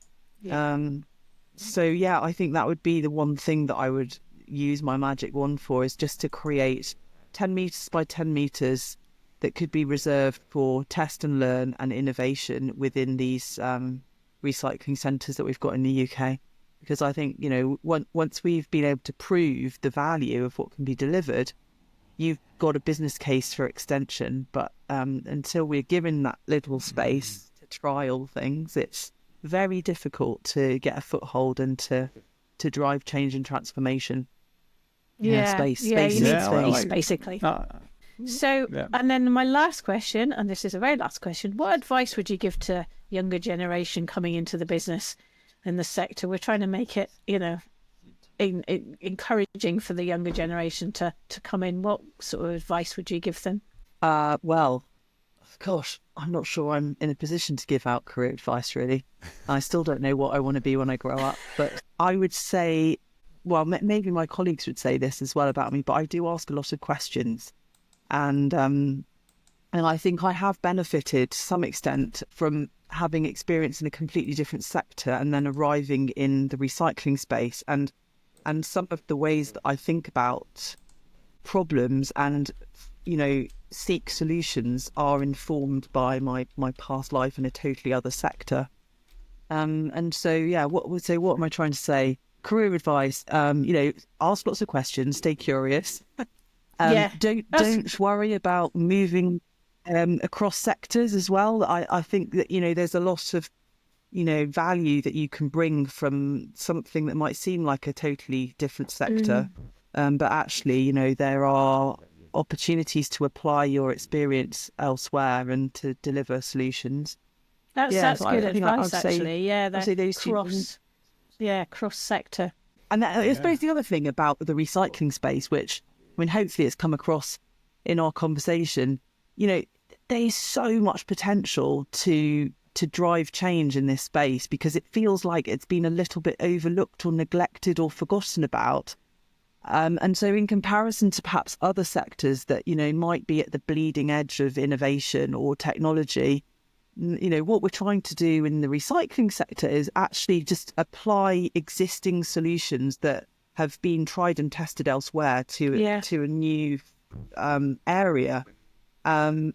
So yeah, I think that would be the one thing that I would use my magic wand for, is just to create 10 metres by 10 metres that could be reserved for test and learn and innovation within these recycling centres that we've got in the UK. Because I think, you know, once we've been able to prove the value of what can be delivered, you've got a business case for extension. But until we're given that little space to trial things, it's very difficult to get a foothold and to drive change and transformation. Space you need space, space. basically. And then my last question, and this is a very last question, what advice would you give to younger generation coming into the business in the sector? We're trying to make it, you know, encouraging for the younger generation to come in. What sort of advice would you give them? Well, gosh, I'm not sure I'm in a position to give out career advice, really. I still don't know what I want to be when I grow up. But I would say, well, maybe my colleagues would say this as well about me, but I do ask a lot of questions. And I think I have benefited to some extent from having experience in a completely different sector and then arriving in the recycling space. And some of the ways that I think about problems and, you know, seek solutions are informed by my past life in a totally other sector. And so, yeah, what am I trying to say? Career advice, you know, ask lots of questions, stay curious. Don't worry about moving across sectors as well. I think that, you know, there's a lot of, you know, value that you can bring from something that might seem like a totally different sector. But actually, you know, there are opportunities to apply your experience elsewhere and to deliver solutions. That's good advice, actually. Cross sector. And I suppose the other thing about the recycling space, which, I mean, hopefully it's come across in our conversation, you know, there's so much potential to drive change in this space, because it feels like it's been a little bit overlooked or neglected or forgotten about. And so in comparison to perhaps other sectors that, you know, might be at the bleeding edge of innovation or technology, you know, what we're trying to do in the recycling sector is actually just apply existing solutions that have been tried and tested elsewhere to a new area, and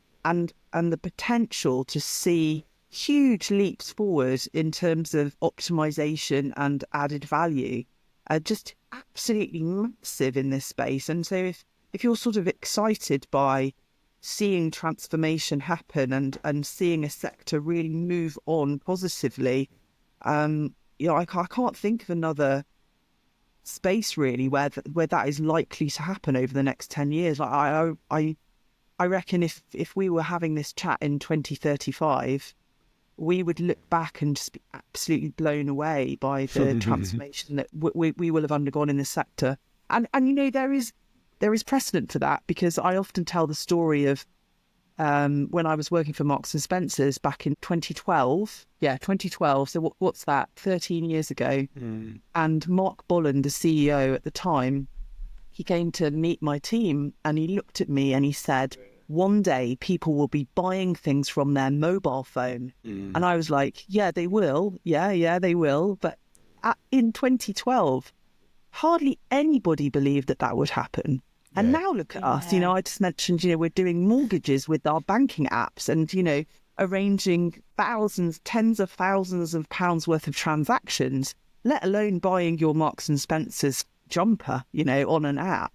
the potential to see huge leaps forward in terms of optimization and added value are just absolutely massive in this space. And so if you're sort of excited by seeing transformation happen and seeing a sector really move on positively, I can't think of another space really where that is likely to happen over the next 10 years. Like I reckon if we were having this chat in 2035, we would look back and just be absolutely blown away by the transformation that we will have undergone in this sector. And there is precedent for that, because I often tell the story of when I was working for Marks and Spencer's back in 2012. Yeah, 2012. So what's that? 13 years ago. And Mark Bolland, the CEO at the time, he came to meet my team and he looked at me and he said, one day people will be buying things from their mobile phone. And I was like, yeah, they will. Yeah, they will. But in 2012, hardly anybody believed that would happen. And now look at us, I just mentioned, we're doing mortgages with our banking apps and, arranging tens of thousands of pounds worth of transactions, let alone buying your Marks and Spencer's jumper, on an app.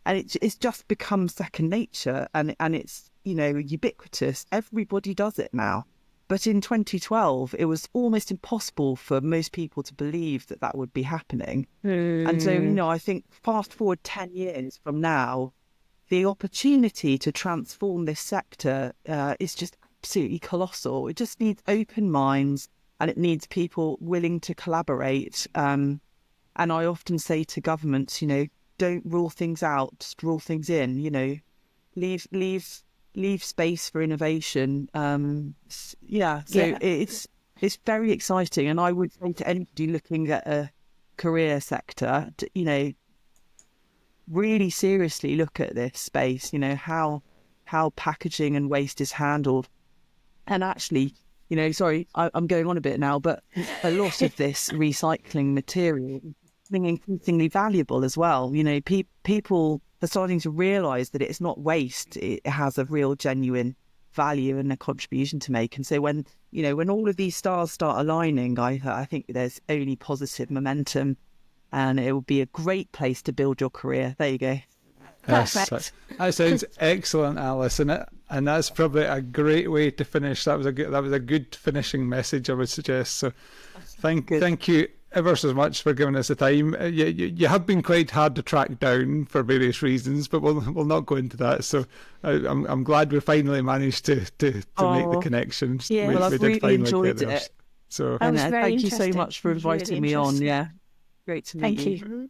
And it's just become second nature, and it's, ubiquitous. Everybody does it now. But in 2012, it was almost impossible for most people to believe that would be happening. And so, I think fast forward 10 years from now, the opportunity to transform this sector is just absolutely colossal. It just needs open minds, and it needs people willing to collaborate. And I often say to governments, don't rule things out, just rule things in, leave space for innovation. It's very exciting, and I would say to anybody looking at a career sector, really seriously look at this space. How packaging and waste is handled, and actually, sorry, I'm going on a bit now, but a lot of this recycling material is increasingly valuable as well. People are starting to realise that it's not waste; it has a real, genuine value and a contribution to make. And so when all of these stars start aligning, I think there's only positive momentum, and it will be a great place to build your career. There you go. Perfect. That sounds excellent, Alice, and that's probably a great way to finish. That was a good finishing message, I would suggest. So, thank you ever so much for giving us the time. You have been quite hard to track down for various reasons, but we'll not go into that. So I'm glad we finally managed to make the connections. Yeah, I've really enjoyed it. So thank you so much for inviting me on. Yeah, great to meet you. Thank you.